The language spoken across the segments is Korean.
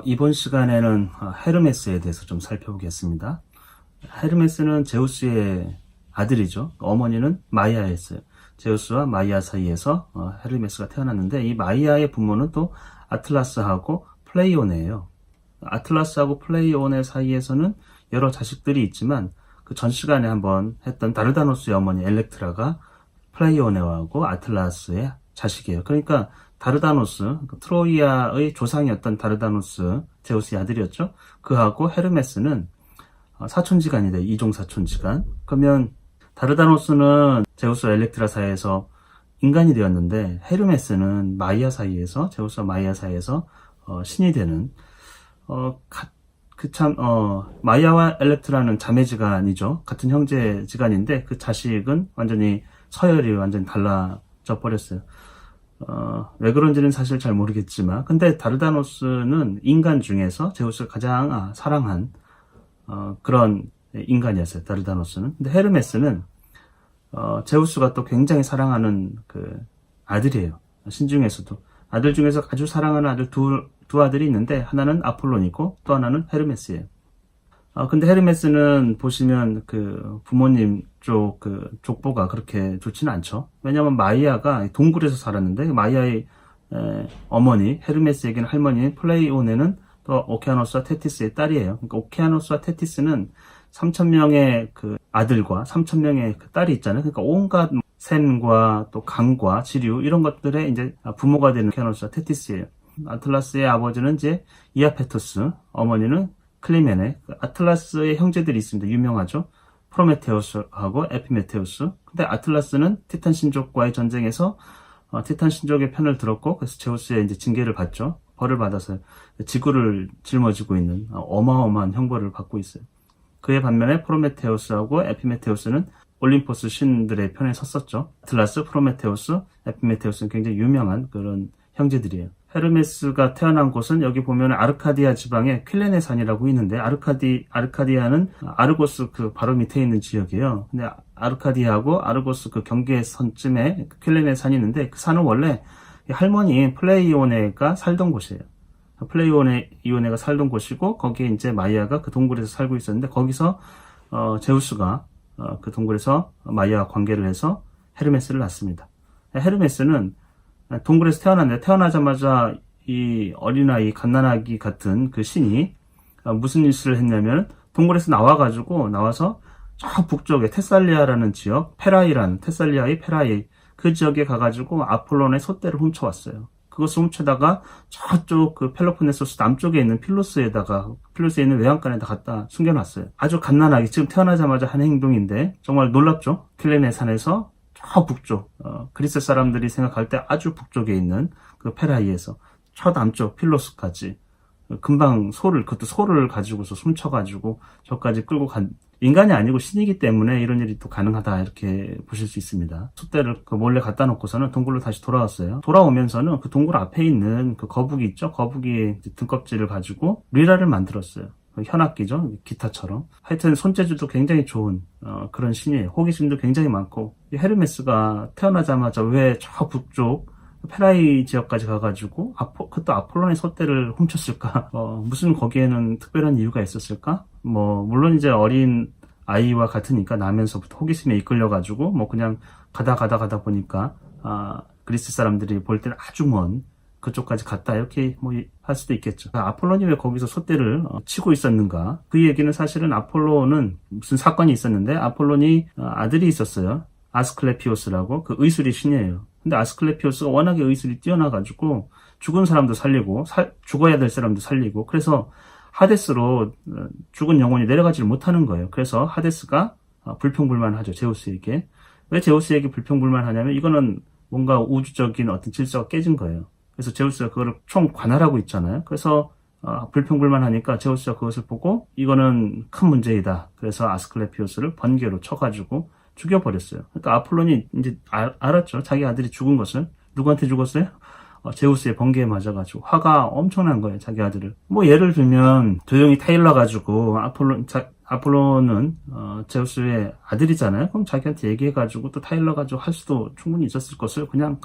이번 시간에는 헤르메스에 대해서 좀 살펴보겠습니다. 헤르메스는 제우스의 아들이죠. 어머니는 마이아였어요. 제우스와 마이아 사이에서 헤르메스가 태어났는데, 이 마이아의 부모는 또 아틀라스하고 플레이오네예요. 아틀라스하고 플레이오네 사이에서는 여러 자식들이 있지만, 그 전 시간에 한번 했던 다르다노스의 어머니 엘렉트라가 플레이오네하고 아틀라스의 자식이에요. 그러니까 다르다노스, 트로이아의 조상이었던 다르다노스, 제우스의 아들이었죠. 그하고 헤르메스는 사촌지간이 돼요. 이종 사촌지간. 그러면 다르다노스는 제우스와 엘렉트라 사이에서 인간이 되었는데, 헤르메스는 마이아 사이에서, 제우스와 마이아 사이에서 신이 되는, 마이아와 엘렉트라는 자매지간이죠. 같은 형제지간인데, 그 자식은 완전히 서열이 완전히 달라져 버렸어요. 왜 그런지는 사실 잘 모르겠지만, 근데 다르다노스는 인간 중에서 제우스가 가장 사랑한 그런 인간이었어요. 다르다노스는. 근데 헤르메스는 제우스가 또 굉장히 사랑하는 그 아들이에요. 신중에서도 아들 중에서 아주 사랑하는 아들 두 아들이 있는데, 하나는 아폴론이고 또 하나는 헤르메스예요. 근데 헤르메스는 보시면 그 부모님 쪽 그 족보가 그렇게 좋지는 않죠. 왜냐면 마이아가 동굴에서 살았는데, 마이아의 어머니 헤르메스에게는 할머니인 플레이오네는 또 오케아노스와 테티스의 딸이에요. 그러니까 오케아노스와 테티스는 3,000명의 그 아들과 3,000명의 그 딸이 있잖아요. 그러니까 온갖 샘과 또 강과 지류 이런 것들의 이제 부모가 되는 오케아노스와 테티스예요. 아틀라스의 아버지는 이제 이아페토스, 어머니는 클리메네. 아틀라스의 형제들이 있습니다. 유명하죠. 프로메테우스하고 에피메테우스. 근데 아틀라스는 티탄 신족과의 전쟁에서 티탄 신족의 편을 들었고, 그래서 제우스의 이제 징계를 받죠. 벌을 받아서 지구를 짊어지고 있는 어마어마한 형벌을 받고 있어요. 그에 반면에 프로메테우스하고 에피메테우스는 올림포스 신들의 편에 섰었죠. 아틀라스, 프로메테우스, 에피메테우스는 굉장히 유명한 그런 형제들이에요. 헤르메스가 태어난 곳은 여기 보면 아르카디아 지방의 퀼레네 산이라고 있는데, 아르카디아는 아르고스 그 바로 밑에 있는 지역이에요. 근데 아르카디아하고 아르고스 그 경계선쯤에 퀼레네 산이 있는데, 그 산은 원래 할머니 플레이오네가 살던 곳이에요. 플레이오네가 살던 곳이고, 거기에 이제 마이아가 그 동굴에서 살고 있었는데, 거기서 제우스가 그 동굴에서 마이아와 관계를 해서 헤르메스를 낳습니다. 헤르메스는 동굴에서 태어났는데, 태어나자마자 이 어린아이, 갓난아기 같은 그 신이 무슨 짓을 했냐면, 동굴에서 나와서 저 북쪽에 테살리아라는 지역, 테살리아의 페라이, 그 지역에 가가지고 아폴론의 솥대를 훔쳐왔어요. 그것을 훔쳐다가 저쪽 그 펠로폰네소스 남쪽에 있는 필로스에 있는 외양간에다 갖다 숨겨놨어요. 아주 갓난아기, 지금 태어나자마자 한 행동인데 정말 놀랍죠? 킬레네 산에서 저 북쪽, 그리스 사람들이 생각할 때 아주 북쪽에 있는 그 페라이에서 저 남쪽 필로스까지 금방 그것도 소를 가지고서 훔쳐가지고 저까지 끌고 간, 인간이 아니고 신이기 때문에 이런 일이 또 가능하다, 이렇게 보실 수 있습니다. 숫대를 몰래 갖다 놓고서는 동굴로 다시 돌아왔어요. 돌아오면서는 그 동굴 앞에 있는 그 거북이 있죠? 거북이 등껍질을 가지고 리라를 만들었어요. 현악기죠? 기타처럼. 하여튼 손재주도 굉장히 좋은 그런 신이에요. 호기심도 굉장히 많고, 헤르메스가 태어나자마자 왜 저 북쪽 페라이 지역까지 가가지고 그것도 아폴론의 솥대를 훔쳤을까? 무슨 거기에는 특별한 이유가 있었을까? 물론 이제 어린 아이와 같으니까 나면서부터 호기심에 이끌려가지고 그냥 가다 보니까 그리스 사람들이 볼 때는 아주 먼 그쪽까지 갔다, 이렇게 할 수도 있겠죠. 아폴론이 왜 거기서 솥대를 치고 있었는가? 그 얘기는 사실은 아폴론은 무슨 사건이 있었는데, 아폴론이 아들이 있었어요. 아스클레피오스라고, 그 의술의 신이에요. 근데 아스클레피오스가 워낙에 의술이 뛰어나가지고 죽은 사람도 살리고 죽어야 될 사람도 살리고, 그래서 하데스로 죽은 영혼이 내려가지를 못하는 거예요. 그래서 하데스가 불평불만하죠, 제우스에게. 왜 제우스에게 불평불만하냐면, 이거는 뭔가 우주적인 어떤 질서가 깨진 거예요. 그래서 제우스가 그거를 총 관할하고 있잖아요. 그래서 불평불만하니까 제우스가 그것을 보고 이거는 큰 문제이다. 그래서 아스클레피오스를 번개로 쳐가지고 죽여버렸어요. 그러니까 아폴론이 이제 알았죠. 자기 아들이 죽은 것을. 누구한테 죽었어요? 제우스의 번개에 맞아가지고 화가 엄청난 거예요, 자기 아들을. 예를 들면 조용히 타일러가지고 아폴론은 제우스의 아들이잖아요. 그럼 자기한테 얘기해가지고 또 타일러가지고 할 수도 충분히 있었을 것을 그냥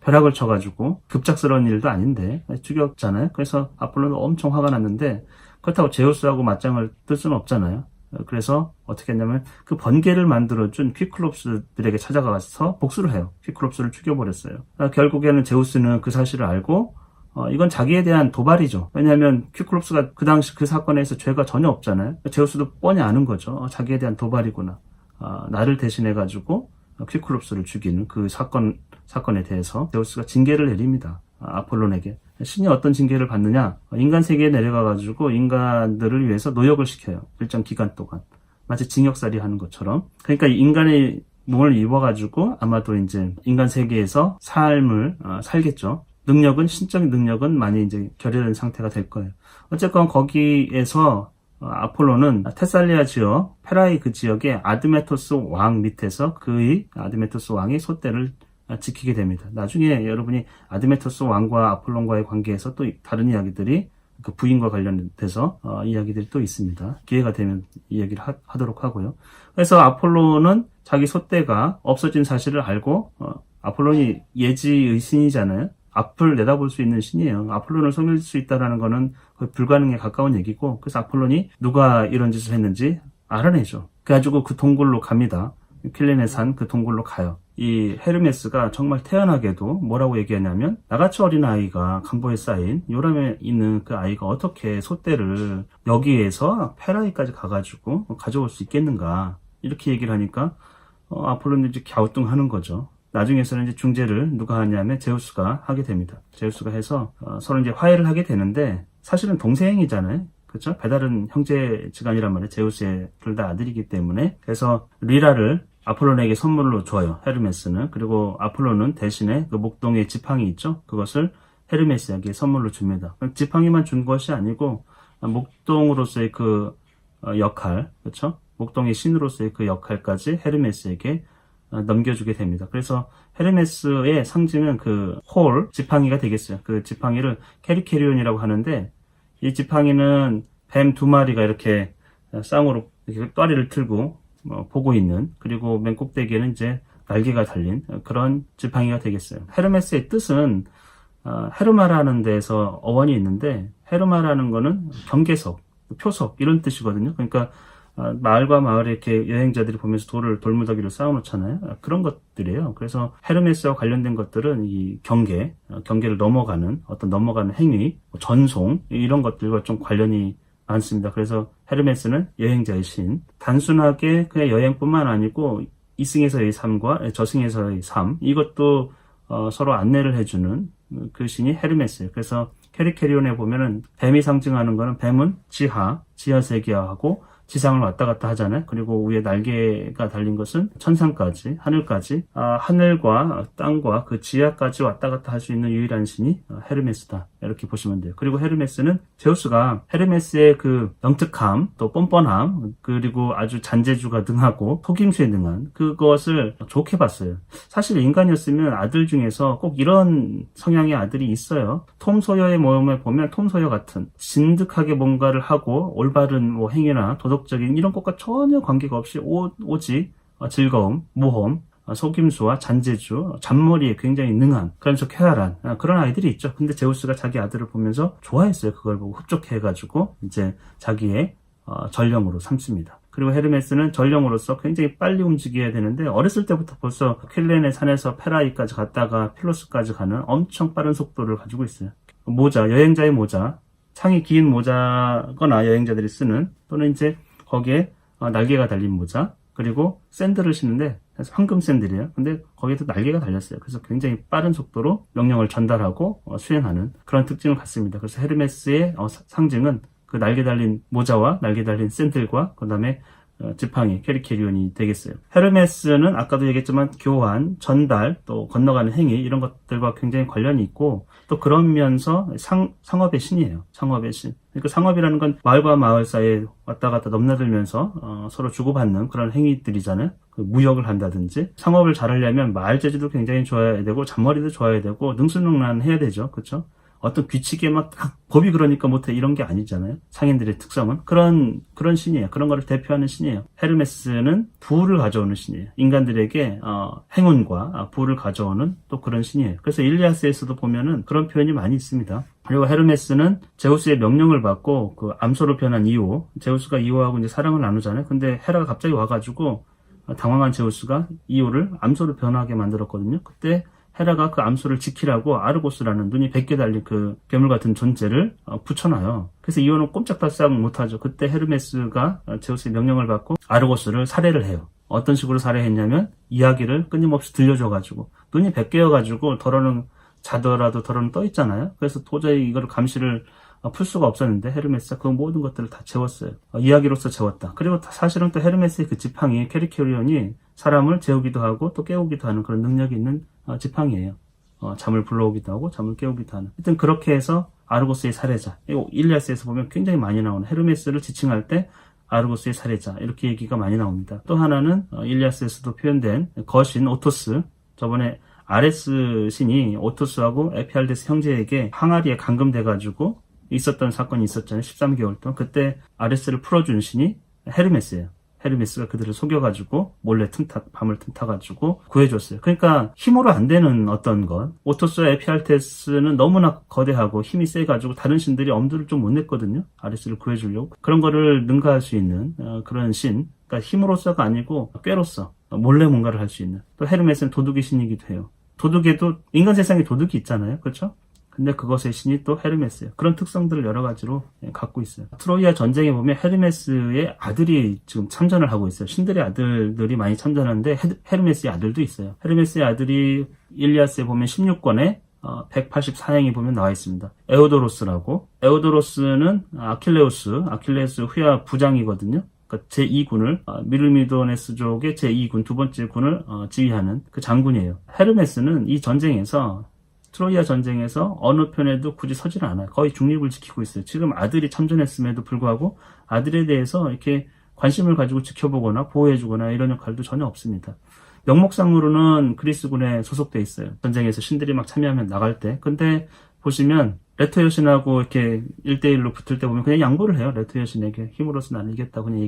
벼락을 쳐가지고 급작스러운 일도 아닌데 죽였잖아요. 그래서 아폴로는 엄청 화가 났는데 그렇다고 제우스하고 맞짱을 뜰 수는 없잖아요. 그래서 어떻게 했냐면 그 번개를 만들어준 퀴클롭스들에게 찾아가서 복수를 해요. 퀴클롭스를 죽여버렸어요. 결국에는 제우스는 그 사실을 알고 이건 자기에 대한 도발이죠. 왜냐하면 퀴클롭스가 그 당시 그 사건에서 죄가 전혀 없잖아요. 제우스도 뻔히 아는 거죠. 자기에 대한 도발이구나. 나를 대신해가지고 퀴클롭스를 죽이는 그 사건에 대해서 제우스가 징계를 내립니다. 아폴론에게. 신이 어떤 징계를 받느냐? 인간 세계에 내려가가지고 인간들을 위해서 노역을 시켜요. 일정 기간 동안. 마치 징역살이 하는 것처럼. 그러니까 인간의 몸을 입어가지고 아마도 이제 인간 세계에서 삶을 살겠죠. 능력은, 신적인 능력은 많이 이제 결여된 상태가 될 거예요. 어쨌건 거기에서 아폴로는 테살리아 지역, 페라이 그 지역의 아드메토스 왕 밑에서 그의 아드메토스 왕의 솥대를 지키게 됩니다. 나중에 여러분이 아드메토스 왕과 아폴론과의 관계에서 또 다른 이야기들이 그 부인과 관련돼서 이야기들이 또 있습니다. 기회가 되면 이야기를 하도록 하고요. 그래서 아폴로는 자기 솥대가 없어진 사실을 알고 아폴론이 예지의 신이잖아요. 앞을 내다볼 수 있는 신이에요. 아폴론을 섬길 수 있다는 거는 거의 불가능에 가까운 얘기고, 그래서 아폴론이 누가 이런 짓을 했는지 알아내죠. 그래가지고 그 동굴로 갑니다. 킬렌의 산 그 동굴로 가요. 이 헤르메스가 정말 태연하게도 뭐라고 얘기하냐면, 나같이 어린 아이가 강보에 쌓인 요람에 있는 그 아이가 어떻게 솥대를 여기에서 페라이까지 가가지고 가져올 수 있겠는가, 이렇게 얘기를 하니까 아폴론이 이제 갸우뚱하는 거죠. 나중에서는 이제 중재를 누가 하냐면 제우스가 하게 됩니다. 제우스가 해서 서로 이제 화해를 하게 되는데, 사실은 동생이잖아요. 그렇죠? 배다른 형제지간이란 말이에요. 제우스의 둘 다 아들이기 때문에. 그래서 리라를 아폴론에게 선물로 줘요. 헤르메스는. 그리고 아폴론은 대신에 그 목동의 지팡이 있죠? 그것을 헤르메스에게 선물로 줍니다. 지팡이만 준 것이 아니고 목동으로서의 그 역할, 그렇죠? 목동의 신으로서의 그 역할까지 헤르메스에게 넘겨주게 됩니다. 그래서 헤르메스의 상징은 그 지팡이가 되겠어요. 그 지팡이를 캐리케리온이라고 하는데, 이 지팡이는 뱀 2마리가 이렇게 쌍으로 이렇게 또리를 틀고 보고 있는, 그리고 맨 꼭대기에는 이제 날개가 달린 그런 지팡이가 되겠어요. 헤르메스의 뜻은 헤르마라는 데에서 어원이 있는데, 헤르마라는 거는 경계석, 표석 이런 뜻이거든요. 그러니까 마을과 마을에 이렇게 여행자들이 보면서 돌무더기를 쌓아놓잖아요. 그런 것들이에요. 그래서 헤르메스와 관련된 것들은 이 경계를 넘어가는 행위, 전송, 이런 것들과 좀 관련이 많습니다. 그래서 헤르메스는 여행자의 신. 단순하게 그냥 여행뿐만 아니고 이승에서의 삶과 저승에서의 삶, 이것도 서로 안내를 해주는 그 신이 헤르메스예요. 그래서 캐리케리온에 보면은 뱀이 상징하는 거는, 뱀은 지하 세계하고 지상을 왔다 갔다 하잖아요. 그리고 위에 날개가 달린 것은 천상까지, 하늘까지, 하늘과 땅과 그 지하까지 왔다 갔다 할 수 있는 유일한 신이 헤르메스다, 이렇게 보시면 돼요. 그리고 헤르메스는 제우스가 헤르메스의 그 영특함, 또 뻔뻔함, 그리고 아주 잔재주가 능하고 속임수에 능한 그것을 좋게 봤어요. 사실 인간이었으면 아들 중에서 꼭 이런 성향의 아들이 있어요. 톰 소여의 모험에 보면 톰 소여 같은 진득하게 뭔가를 하고 올바른 행위나 도덕적인 이런 것과 전혀 관계가 없이 오직 즐거움, 모험, 속임수와 잔재주, 잔머리에 굉장히 능한, 그러면서 쾌활한 그런 아이들이 있죠. 근데 제우스가 자기 아들을 보면서 좋아했어요. 그걸 보고 흡족해가지고 이제 자기의 전령으로 삼습니다. 그리고 헤르메스는 전령으로서 굉장히 빨리 움직여야 되는데, 어렸을 때부터 벌써 퀼렌의 산에서 페라이까지 갔다가 필로스까지 가는 엄청 빠른 속도를 가지고 있어요. 여행자의 모자, 창이 긴 모자거나 여행자들이 쓰는, 또는 이제 거기에 날개가 달린 모자, 그리고 샌들을 신는데 황금 샌들이에요. 근데 거기에도 날개가 달렸어요. 그래서 굉장히 빠른 속도로 명령을 전달하고 수행하는 그런 특징을 갖습니다. 그래서 헤르메스의 상징은 그 날개 달린 모자와 날개 달린 샌들과 그 다음에 지팡이, 캐리케리온이 되겠어요. 헤르메스는 아까도 얘기했지만 교환, 전달, 또 건너가는 행위, 이런 것들과 굉장히 관련이 있고, 또 그러면서 상업의 신이에요. 상업의 신. 그러니까 상업이라는 건 마을과 마을 사이에 왔다 갔다 넘나들면서 서로 주고받는 그런 행위들이잖아요. 그 무역을 한다든지. 상업을 잘하려면 말 재주도 굉장히 좋아야 되고, 잔머리도 좋아야 되고, 능수능란해야 되죠. 그렇죠? 어떤 규칙에 막 딱 법이 그러니까 못해 이런 게 아니잖아요. 상인들의 특성은 그런 신이에요. 그런 거를 대표하는 신이에요. 헤르메스는 부를 가져오는 신이에요. 인간들에게 행운과 부를 가져오는 또 그런 신이에요. 그래서 일리아스에서도 보면은 그런 표현이 많이 있습니다. 그리고 헤르메스는 제우스의 명령을 받고 그 암소로 변한 이오, 제우스가 이오하고 이제 사랑을 나누잖아요. 근데 헤라가 갑자기 와가지고 당황한 제우스가 이오를 암소로 변하게 만들었거든요. 그때 헤라가 그 암소를 지키라고 아르고스라는 눈이 100개 달린 그 괴물 같은 존재를 붙여놔요. 그래서 이오는 꼼짝달싹 못하죠. 그때 헤르메스가 제우스의 명령을 받고 아르고스를 살해를 해요. 어떤 식으로 살해했냐면 이야기를 끊임없이 들려줘가지고 눈이 100개여가지고 덜어는 자더라도 덜어는 떠있잖아요. 그래서 도저히 이거를 감시를 풀 수가 없었는데 헤르메스가 그 모든 것들을 다 채웠어요. 이야기로서 채웠다. 그리고 사실은 또 헤르메스의 그 지팡이 캐리케리온이 사람을 재우기도 하고 또 깨우기도 하는 그런 능력이 있는 지팡이에요. 잠을 불러오기도 하고 잠을 깨우기도 하는. 하여튼 그렇게 해서 아르고스의 살해자. 일리아스에서 보면 굉장히 많이 나오는 헤르메스를 지칭할 때 아르고스의 살해자 이렇게 얘기가 많이 나옵니다. 또 하나는 일리아스에서도 표현된 거신 오토스. 저번에 아레스 신이 오토스하고 에피알데스 형제에게 항아리에 감금돼가지고 있었던 사건이 있었잖아요. 13개월 동안. 그때 아레스를 풀어준 신이 헤르메스예요. 헤르메스가 그들을 속여가지고 몰래 밤을 틈타가지고 구해줬어요. 그러니까 힘으로 안 되는 어떤 것. 오토스와 에피알테스는 너무나 거대하고 힘이 세가지고 다른 신들이 엄두를 좀 못 냈거든요. 아레스를 구해주려고. 그런 거를 능가할 수 있는 그런 신. 그러니까 힘으로서가 아니고 꾀로서 몰래 뭔가를 할 수 있는. 또 헤르메스는 도둑의 신이기도 해요. 도둑에도 인간 세상에 도둑이 있잖아요. 그렇죠? 근데 그것의 신이 또 헤르메스예요. 그런 특성들을 여러 가지로 갖고 있어요. 트로이아 전쟁에 보면 헤르메스의 아들이 지금 참전을 하고 있어요. 신들의 아들들이 많이 참전하는데 헤르메스의 아들도 있어요. 헤르메스의 아들이 일리아스에 보면 16권에 184행에 보면 나와 있습니다. 에오도로스라고. 에오도로스는 아킬레우스 후야 부장이거든요. 그러니까 제2군을 미르미도네스족의 제2군 두 번째 군을 지휘하는 그 장군이에요. 헤르메스는 이 전쟁에서 트로이아 전쟁에서 어느 편에도 굳이 서질 않아요. 거의 중립을 지키고 있어요. 지금 아들이 참전했음에도 불구하고 아들에 대해서 이렇게 관심을 가지고 지켜보거나 보호해주거나 이런 역할도 전혀 없습니다. 명목상으로는 그리스군에 소속돼 있어요. 전쟁에서 신들이 막 참여하면 나갈 때. 근데 보시면 레토 여신하고 이렇게 1대1로 붙을 때 보면 그냥 양보를 해요. 레토 여신에게 힘으로서 나는 이겼다고 그냥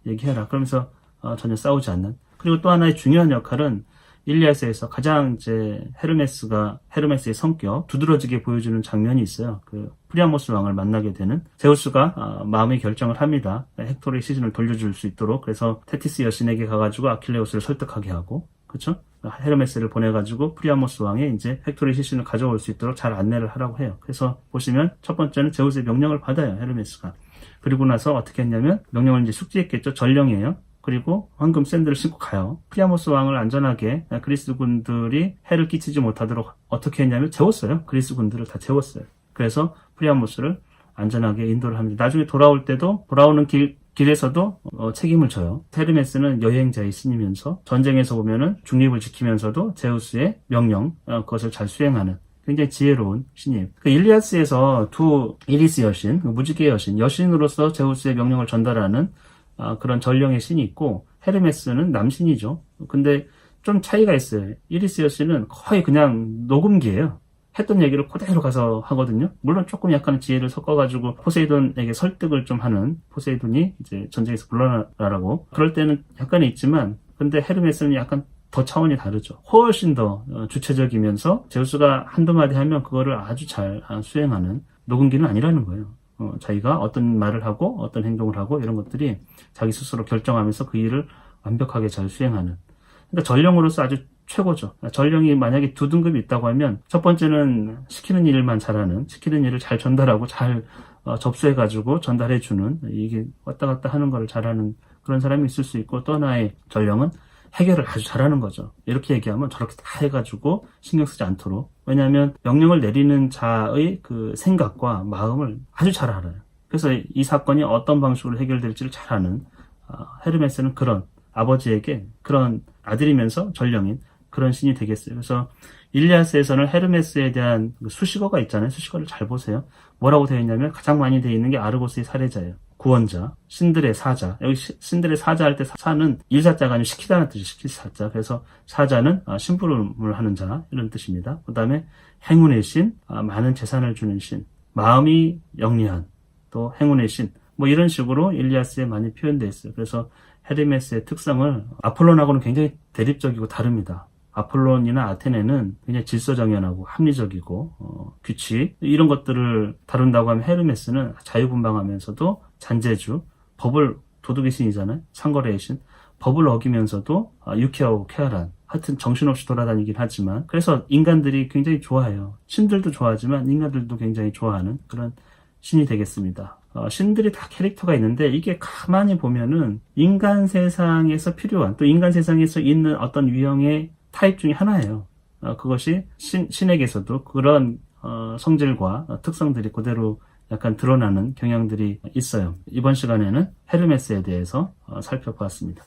얘기해라. 그러면서 전혀 싸우지 않는. 그리고 또 하나의 중요한 역할은 일리아스에서 가장 이제 헤르메스의 성격 두드러지게 보여주는 장면이 있어요. 그 프리아모스 왕을 만나게 되는 제우스가 마음의 결정을 합니다. 헥토르의 시신을 돌려줄 수 있도록. 그래서 테티스 여신에게 가가지고 아킬레우스를 설득하게 하고, 그렇죠? 헤르메스를 보내가지고 프리아모스 왕이 이제 헥토르의 시신을 가져올 수 있도록 잘 안내를 하라고 해요. 그래서 보시면 첫 번째는 제우스의 명령을 받아요. 헤르메스가. 그리고 나서 어떻게 했냐면 명령을 이제 숙지했겠죠. 전령이에요. 그리고 황금 샌들을 신고 가요. 프리아모스 왕을 안전하게 그리스 군들이 해를 끼치지 못하도록 어떻게 했냐면 재웠어요. 그리스 군들을 다 재웠어요. 그래서 프리아모스를 안전하게 인도를 합니다. 나중에 돌아올 때도 돌아오는 길에서도 책임을 져요. 헤르메스는 여행자의 신이면서 전쟁에서 보면은 중립을 지키면서도 제우스의 명령 그것을 잘 수행하는 굉장히 지혜로운 신이에요. 그 일리아스에서 두 이리스 여신, 무지개 여신으로서 제우스의 명령을 전달하는 그런 전령의 신이 있고 헤르메스는 남신이죠. 근데 좀 차이가 있어요. 이리스 여신은 거의 그냥 녹음기예요. 했던 얘기를 그대로 가서 하거든요. 물론 조금 약간 지혜를 섞어가지고 포세이돈에게 설득을 좀 하는 포세이돈이 이제 전쟁에서 물러나라고 그럴 때는 약간은 있지만 근데 헤르메스는 약간 더 차원이 다르죠. 훨씬 더 주체적이면서 제우스가 한두 마디 하면 그거를 아주 잘 수행하는 녹음기는 아니라는 거예요. 자기가 어떤 말을 하고 어떤 행동을 하고 이런 것들이 자기 스스로 결정하면서 그 일을 완벽하게 잘 수행하는. 그러니까 전령으로서 아주 최고죠. 전령이 만약에 두 등급이 있다고 하면 첫 번째는 시키는 일만 잘하는, 시키는 일을 잘 전달하고 잘 접수해가지고 전달해주는, 이게 왔다 갔다 하는 걸 잘하는 그런 사람이 있을 수 있고, 또 하나의 전령은 해결을 아주 잘하는 거죠. 이렇게 얘기하면 저렇게 다 해가지고 신경 쓰지 않도록. 왜냐하면 명령을 내리는 자의 그 생각과 마음을 아주 잘 알아요. 그래서 이 사건이 어떤 방식으로 해결될지를 잘 아는 헤르메스는 그런 아버지에게 그런 아들이면서 전령인 그런 신이 되겠어요. 그래서 일리아스에서는 헤르메스에 대한 수식어가 있잖아요. 수식어를 잘 보세요. 뭐라고 되어 있냐면 가장 많이 되어 있는 게 아르고스의 살해자예요. 구원자, 신들의 사자. 여기 신들의 사자 할 때 사는 일사자가 아니고 시키다는 뜻이 시킬 사자. 그래서 사자는 심부름을 하는 자 이런 뜻입니다. 그 다음에 행운의 신, 많은 재산을 주는 신, 마음이 영리한, 또 행운의 신, 뭐 이런 식으로 일리아스에 많이 표현되어 있어요. 그래서 헤르메스의 특성을 아폴론하고는 굉장히 대립적이고 다릅니다. 아폴론이나 아테네는 굉장히 질서정연하고 합리적이고 규칙 이런 것들을 다룬다고 하면 헤르메스는 자유분방하면서도 잔재주, 법을 도덕의 신이잖아요. 상거래의 신. 법을 어기면서도 유쾌하고 쾌활한, 하여튼 정신없이 돌아다니긴 하지만, 그래서 인간들이 굉장히 좋아해요. 신들도 좋아하지만 인간들도 굉장히 좋아하는 그런 신이 되겠습니다. 신들이 다 캐릭터가 있는데 이게 가만히 보면은 인간 세상에서 필요한, 또 인간 세상에서 있는 어떤 유형의 타입 중에 하나예요. 그것이 신에게서도 그런 성질과 특성들이 그대로 약간 드러나는 경향들이 있어요. 이번 시간에는 헤르메스에 대해서 살펴보았습니다.